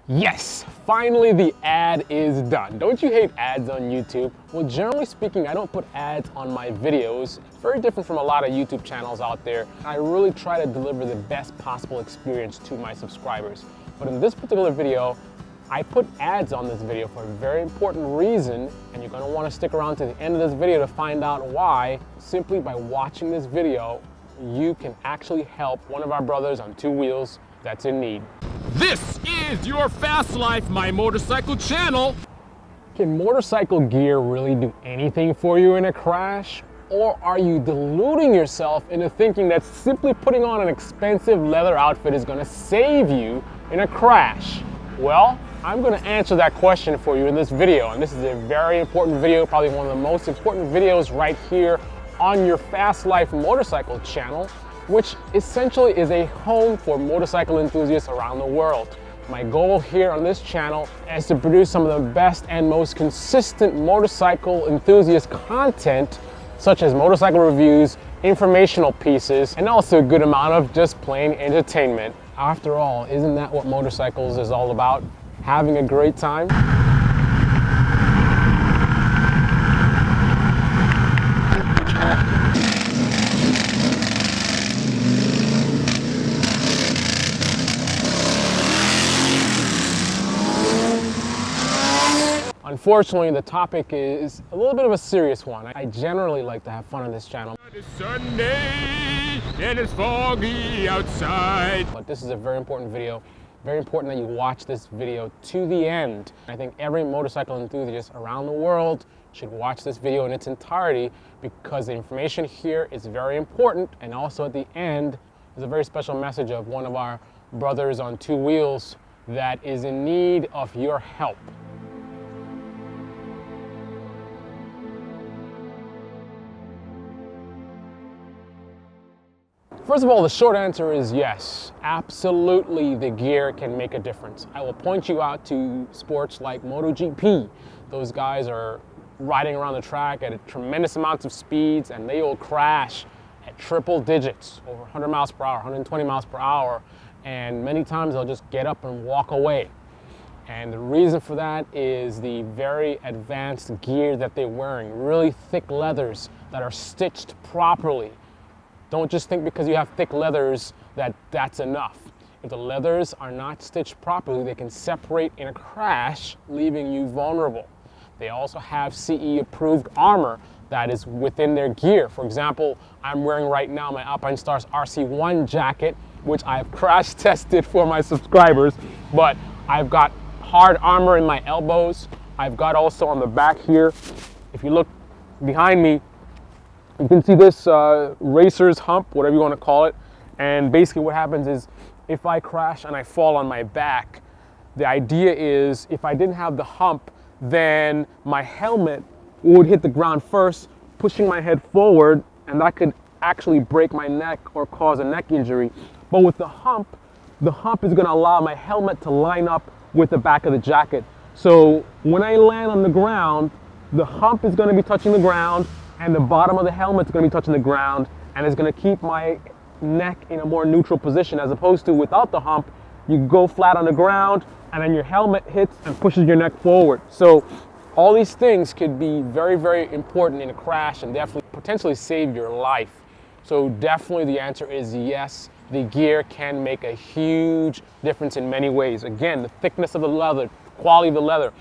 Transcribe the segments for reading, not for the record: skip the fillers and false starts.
Yes, finally the ad is done. Don't you hate ads on YouTube? Well, generally speaking, I don't put ads on my videos. It's very different from a lot of YouTube channels out there. I really try to deliver the best possible experience to my subscribers. But in this particular video, I put ads on this video for a very important reason, and you're gonna wanna stick around to the end of this video to find out why. Simply by watching this video, you can actually help one of our brothers on two wheels that's in need. This is your Fast Life My Motorcycle channel. Can motorcycle gear really do anything for you in a crash? Or are you deluding yourself into thinking that simply putting on an expensive leather outfit is gonna save you in a crash? Well, I'm gonna answer that question for you in this video, and this is a very important video, probably one of the most important videos right here on your Fast Life Motorcycle channel, which essentially is a home for motorcycle enthusiasts around the world. My goal here on this channel is to produce some of the best and most consistent motorcycle enthusiast content, such as motorcycle reviews, informational pieces, and also a good amount of just plain entertainment. After all, isn't that what motorcycles is all about? Having a great time? Unfortunately, the topic is a little bit of a serious one. I generally like to have fun on this channel. It's Sunday and it's foggy outside. But this is a very important video. Very important that you watch this video to the end. I think every motorcycle enthusiast around the world should watch this video in its entirety because the information here is very important, and also at the end is a very special message of one of our brothers on two wheels that is in need of your help. First of all, the short answer is yes. Absolutely, the gear can make a difference. I will point you out to sports like MotoGP. Those guys are riding around the track at a tremendous amounts of speeds, and they will crash at triple digits, over 100 miles per hour, 120 miles per hour, and many times they'll just get up and walk away. And the reason for that is the very advanced gear that they're wearing, really thick leathers that are stitched properly. Don't just think because you have thick leathers that that's enough. If the leathers are not stitched properly, they can separate in a crash, leaving you vulnerable. They also have CE approved armor that is within their gear. For example, I'm wearing right now my Alpinestars RC1 jacket, which I've crash tested for my subscribers, but I've got hard armor in my elbows. I've got also on the back here, if you look behind me, you can see this racer's hump, whatever you want to call it. And basically what happens is if I crash and I fall on my back, the idea is if I didn't have the hump, then my helmet would hit the ground first, pushing my head forward, and that could actually break my neck or cause a neck injury. But with the hump is going to allow my helmet to line up with the back of the jacket. So when I land on the ground, the hump is going to be touching the ground, and the bottom of the helmet's gonna be touching the ground, and it's gonna keep my neck in a more neutral position, as opposed to without the hump, you go flat on the ground, and then your helmet hits and pushes your neck forward. So all these things could be very, very important in a crash and definitely potentially save your life. So definitely the answer is yes, the gear can make a huge difference in many ways. Again, the thickness of the leather, quality of the leather,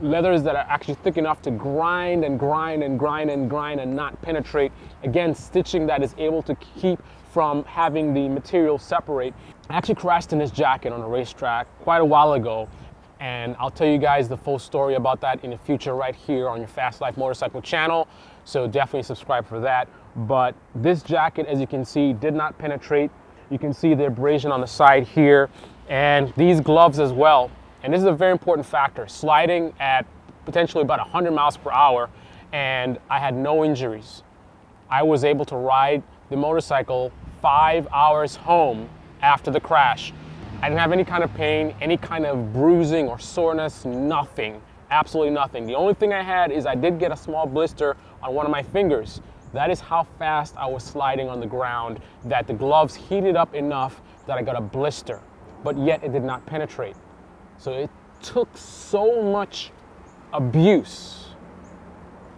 leathers that are actually thick enough to grind and grind and grind and grind and not penetrate. Again, stitching that is able to keep from having the material separate. I actually crashed in this jacket on a racetrack quite a while ago, and I'll tell you guys the full story about that in the future right here on your Fast Life Motorcycle channel, so definitely subscribe for that. But this jacket, as you can see, did not penetrate. You can see the abrasion on the side here, and these gloves as well. And this is a very important factor, sliding at potentially about 100 miles per hour, and I had no injuries. I was able to ride the motorcycle 5 hours home after the crash. I didn't have any kind of pain, any kind of bruising or soreness, nothing, absolutely nothing. The only thing I had is I did get a small blister on one of my fingers. That is how fast I was sliding on the ground, that the gloves heated up enough that I got a blister, but yet it did not penetrate. So it took so much abuse.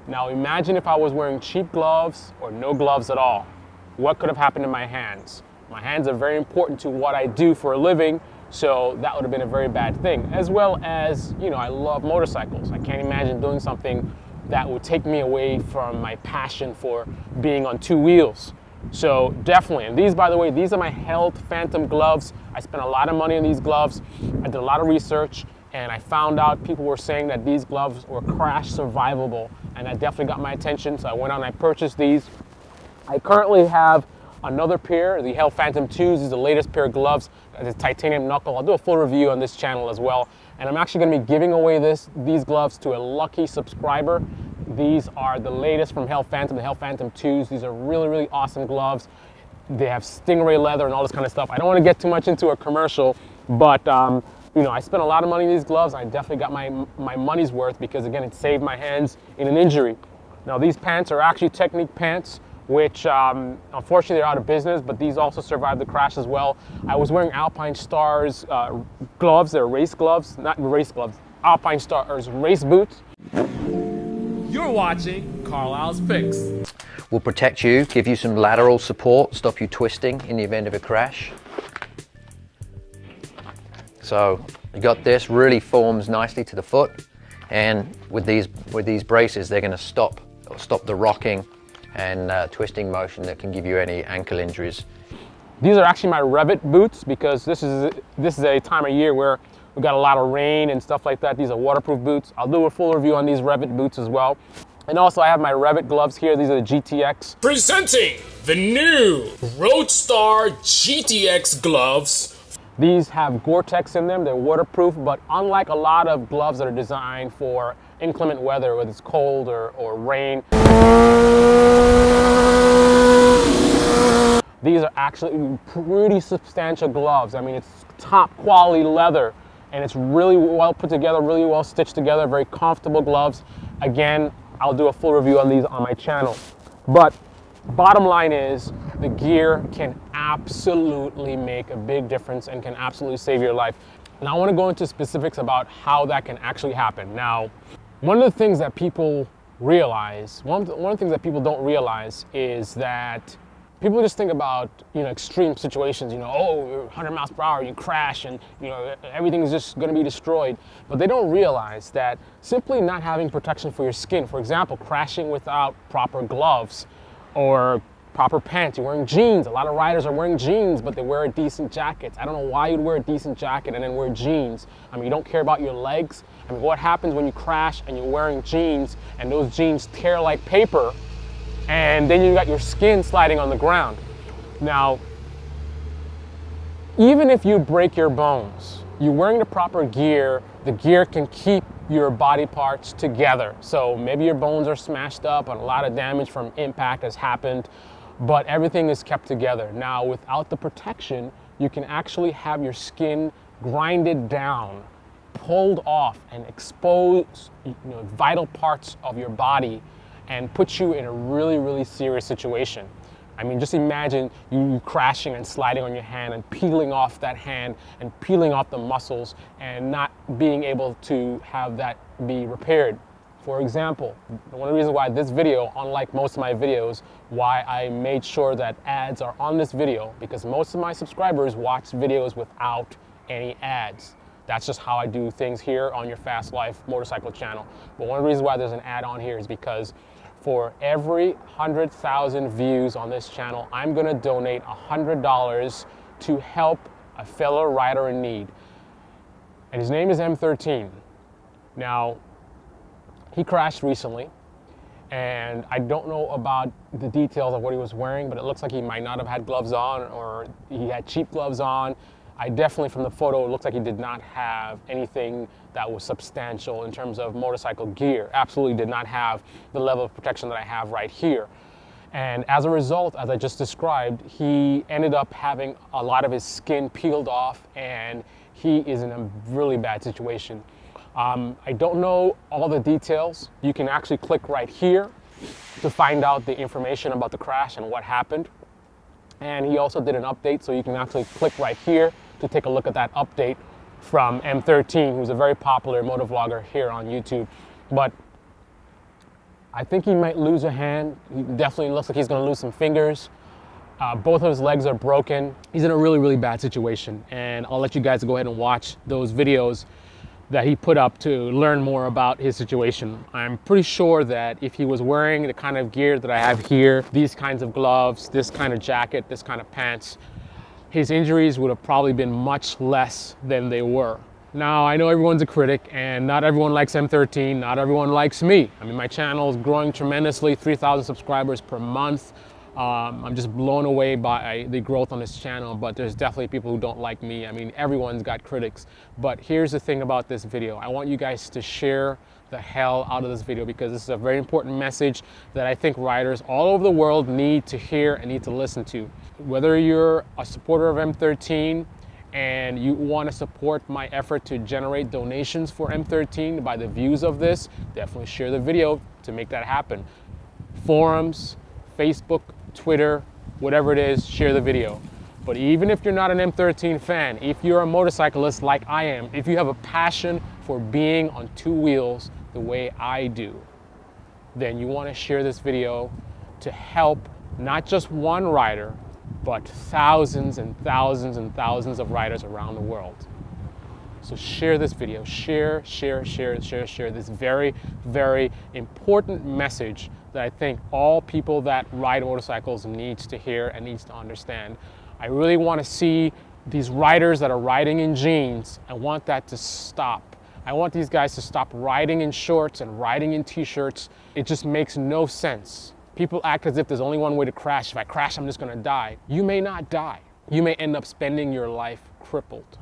Now imagine if I was wearing cheap gloves or no gloves at all. What could have happened to my hands? My hands are very important to what I do for a living, so that would have been a very bad thing. As well as, I love motorcycles. I can't imagine doing something that would take me away from my passion for being on two wheels. So definitely, and these, by the way, these are my Health Phantom gloves. I spent a lot of money on these gloves. I did a lot of research, and I found out people were saying that these gloves were crash survivable, and that definitely got my attention. So I went on and I purchased these. I currently have another pair, the Health Phantom 2s is the latest pair of gloves. It's titanium knuckle. I'll do a full review on this channel as well. And I'm actually going to be giving away these gloves to a lucky subscriber. These are the latest from Health Phantom, the Health Phantom 2s. These are really, really awesome gloves. They have stingray leather and all this kind of stuff. I don't want to get too much into a commercial, but I spent a lot of money on these gloves. I definitely got my money's worth because, again, it saved my hands in an injury. Now, these pants are actually Technique pants, which unfortunately they're out of business, but these also survived the crash as well. I was wearing Alpine Stars gloves. They're race gloves, not race gloves, Alpine Stars race boots. You're watching Carlisle's Picks. Will protect you, give you some lateral support, stop you twisting in the event of a crash. So you got this, really forms nicely to the foot, and with these braces, they're going to stop the rocking and twisting motion that can give you any ankle injuries. These are actually my Revit boots because this is a time of year where we've got a lot of rain and stuff like that. These are waterproof boots. I'll do a full review on these Revit boots as well. And also I have my Revit gloves here. These are the GTX. Presenting the new Roadstar GTX gloves. These have Gore-Tex in them. They're waterproof, but unlike a lot of gloves that are designed for inclement weather, whether it's cold or rain, these are actually pretty substantial gloves. I mean, it's top quality leather, and it's really well put together, really well stitched together, very comfortable gloves. Again, I'll do a full review on these on my channel. But bottom line is, the gear can absolutely make a big difference and can absolutely save your life. Now I want to go into specifics about how that can actually happen. Now, one of the things that people realize, one of the things that people don't realize is that people just think about, extreme situations, oh, you're 100 miles per hour, you crash and, everything is just going to be destroyed. But they don't realize that simply not having protection for your skin, for example, crashing without proper gloves or proper pants, you're wearing jeans. A lot of riders are wearing jeans, but they wear a decent jacket. I don't know why you'd wear a decent jacket and then wear jeans. I mean, you don't care about your legs. I mean, what happens when you crash and you're wearing jeans and those jeans tear like paper, and then you got your skin sliding on the ground? Now, even if you break your bones, you're wearing the proper gear, the gear can keep your body parts together. So maybe your bones are smashed up and a lot of damage from impact has happened, but everything is kept together. Now, without the protection, you can actually have your skin grinded down, pulled off, and expose vital parts of your body and put you in a really, really serious situation. I mean, just imagine you crashing and sliding on your hand and peeling off that hand and peeling off the muscles and not being able to have that be repaired. For example, one of the reasons why this video, unlike most of my videos, why I made sure that ads are on this video, because most of my subscribers watch videos without any ads. That's just how I do things here on your Fast Life motorcycle channel. But one of the reasons why there's an ad on here is because for every 100,000 views on this channel, I'm gonna donate $100 to help a fellow rider in need. And his name is M13. Now, he crashed recently, and I don't know about the details of what he was wearing, but it looks like he might not have had gloves on, or he had cheap gloves on. I definitely, from the photo, it looks like he did not have anything that was substantial in terms of motorcycle gear. Absolutely did not have the level of protection that I have right here. And as a result, as I just described, he ended up having a lot of his skin peeled off, and he is in a really bad situation. I don't know all the details. You can actually click right here to find out the information about the crash and what happened. And he also did an update, so you can actually click right here to take a look at that update. from M13, who's a very popular motovlogger here on YouTube. But I think he might lose a hand. He definitely looks like he's going to lose some fingers. Both of his legs are broken. He's in a really, really bad situation. And I'll let you guys go ahead and watch those videos that he put up to learn more about his situation. I'm pretty sure that if he was wearing the kind of gear that I have here, these kinds of gloves, this kind of jacket, this kind of pants, his injuries would have probably been much less than they were. Now, I know everyone's a critic and not everyone likes M13, not everyone likes me. I mean, my channel is growing tremendously, 3,000 subscribers per month. I'm just blown away by the growth on this channel, but there's definitely people who don't like me. I mean, everyone's got critics. But here's the thing about this video. I want you guys to share the hell out of this video because this is a very important message that I think riders all over the world need to hear and need to listen to. Whether you're a supporter of M13 and you want to support my effort to generate donations for M13 by the views of this, definitely share the video to make that happen. Forums, Facebook, Twitter, whatever it is, share the video. But even if you're not an M13 fan, if you're a motorcyclist like I am, if you have a passion for being on two wheels the way I do, then you want to share this video to help not just one rider, but thousands and thousands and thousands of riders around the world. So share this video, share this very, very important message that I think all people that ride motorcycles needs to hear and needs to understand. I really want to see these riders that are riding in jeans. I want that to stop. I want these guys to stop riding in shorts and riding in t-shirts. It just makes no sense. People act as if there's only one way to crash. If I crash, I'm just going to die. You may not die. You may end up spending your life crippled.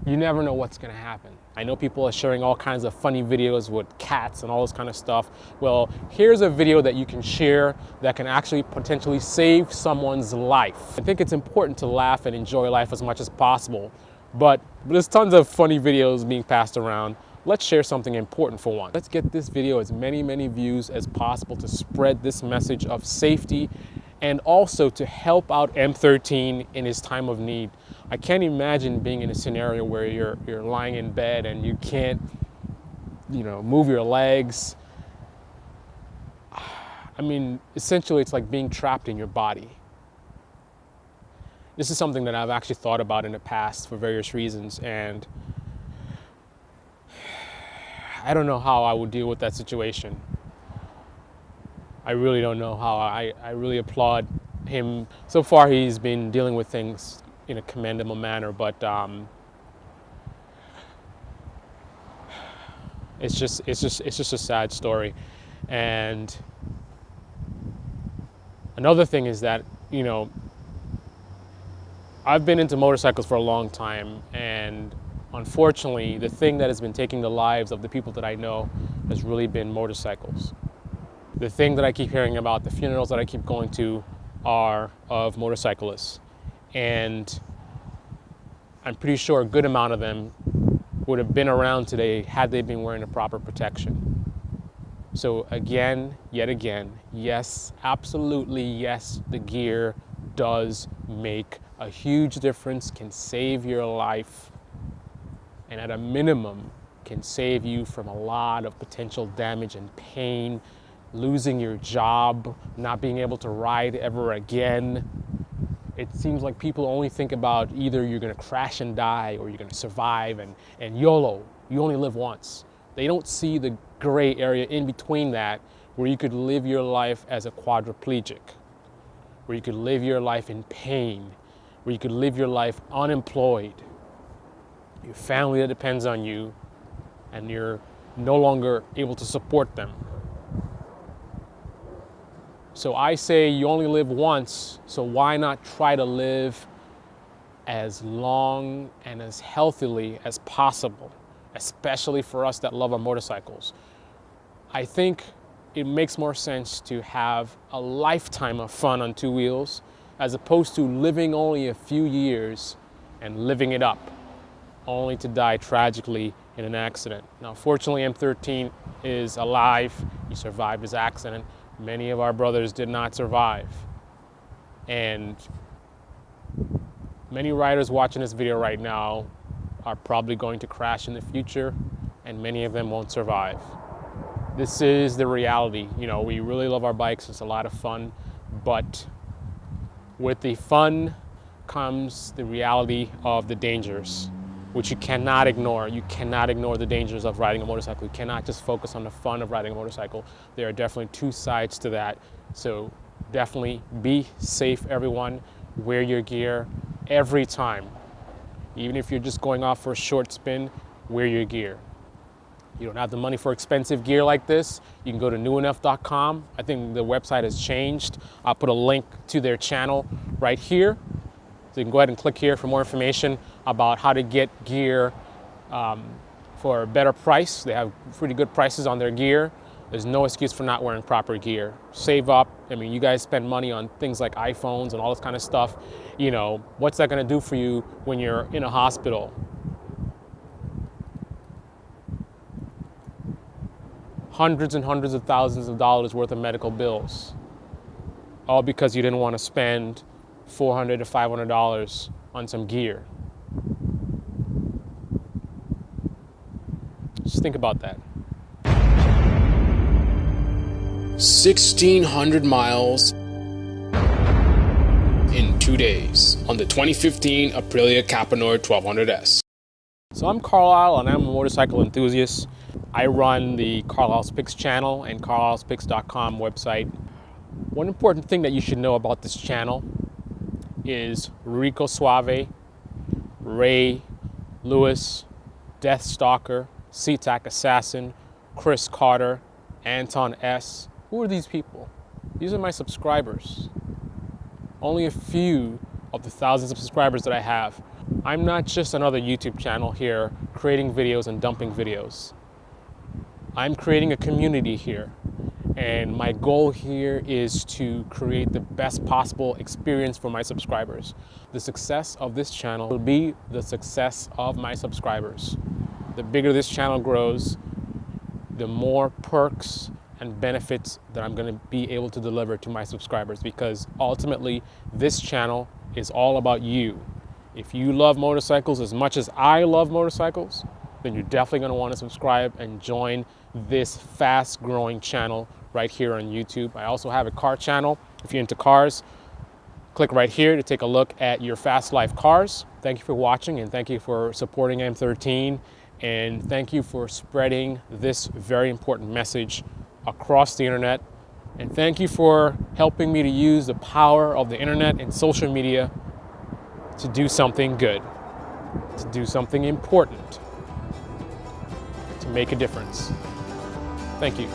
You never know what's going to happen. I know people are sharing all kinds of funny videos with cats and all this kind of stuff. Well, here's a video that you can share that can actually potentially save someone's life. I think it's important to laugh and enjoy life as much as possible, but there's tons of funny videos being passed around. Let's share something important for one. Let's get this video as many views as possible to spread this message of safety and also to help out M13 in his time of need. I can't imagine being in a scenario where you're lying in bed and you can't, move your legs. I mean, essentially it's like being trapped in your body. This is something that I've actually thought about in the past for various reasons, and I don't know how I would deal with that situation. I really don't know how. I really applaud him. So far he's been dealing with things in a commendable manner, but it's just a sad story. And another thing is that, I've been into motorcycles for a long time, and unfortunately the thing that has been taking the lives of the people that I know has really been motorcycles. The thing that I keep hearing about, the funerals that I keep going to, are of motorcyclists. And I'm pretty sure a good amount of them would have been around today had they been wearing the proper protection. So again, yet again, yes, absolutely yes, the gear does make a huge difference, can save your life, and at a minimum can save you from a lot of potential damage and pain, losing your job, not being able to ride ever again. It seems like people only think about either you're gonna crash and die or you're gonna survive, and YOLO, you only live once. They don't see the gray area in between that, where you could live your life as a quadriplegic, where you could live your life in pain, where you could live your life unemployed, your family that depends on you, and you're no longer able to support them. So I say you only live once, so why not try to live as long and as healthily as possible, especially for us that love our motorcycles. I think it makes more sense to have a lifetime of fun on two wheels as opposed to living only a few years and living it up, only to die tragically in an accident. Now, fortunately, M13 is alive. He survived his accident. Many of our brothers did not survive. And Many riders watching this video right now are probably going to crash in the future, and many of them won't survive. This is the reality. You know, we really love our bikes. It's a lot of fun, but with the fun comes the reality of the dangers, which you cannot ignore. You cannot ignore the dangers of riding a motorcycle. You cannot just focus on the fun of riding a motorcycle. There are definitely two sides to that. So definitely be safe, everyone. Wear your gear every time. Even if you're just going off for a short spin, wear your gear. You don't have the money for expensive gear like this, you can go to newenf.com. I think the website has changed. I'll put a link to their channel right here. So you can go ahead and click here for more information about how to get gear for a better price. They have pretty good prices on their gear. There's no excuse for not wearing proper gear. Save up. I mean, you guys spend money on things like iPhones and all this kind of stuff. You know, what's that gonna do for you when you're in a hospital? Hundreds and hundreds of thousands of dollars worth of medical bills. All because you didn't want to spend $400 to $500 on some gear. Just think about that. 1,600 miles in 2 days on the 2015 Aprilia Capanor 1200S. So I'm Carlisle and I'm a motorcycle enthusiast. I run the Carlisle's Picks channel and carlislepicks.com website. One important thing that you should know about this channel is Rico Suave, Ray, Lewis, Death Stalker, SeaTac Assassin, Chris Carter, Anton S. Who are these people? These are my subscribers. Only a few of the thousands of subscribers that I have. I'm not just another YouTube channel here creating videos and dumping videos. I'm creating a community here, and my goal here is to create the best possible experience for my subscribers. The success of this channel will be the success of my subscribers. The bigger this channel grows, the more perks and benefits that I'm going to be able to deliver to my subscribers, because ultimately this channel is all about you. If you love motorcycles as much as I love motorcycles, then you're definitely going to want to subscribe and join this fast growing channel right here on YouTube. I also have a car channel. If you're into cars, click right here to take a look at your Fast Life cars. Thank you for watching, and thank you for supporting M13, and thank you for spreading this very important message across the internet. And thank you for helping me to use the power of the internet and social media to do something good, to do something important, to make a difference. Thank you.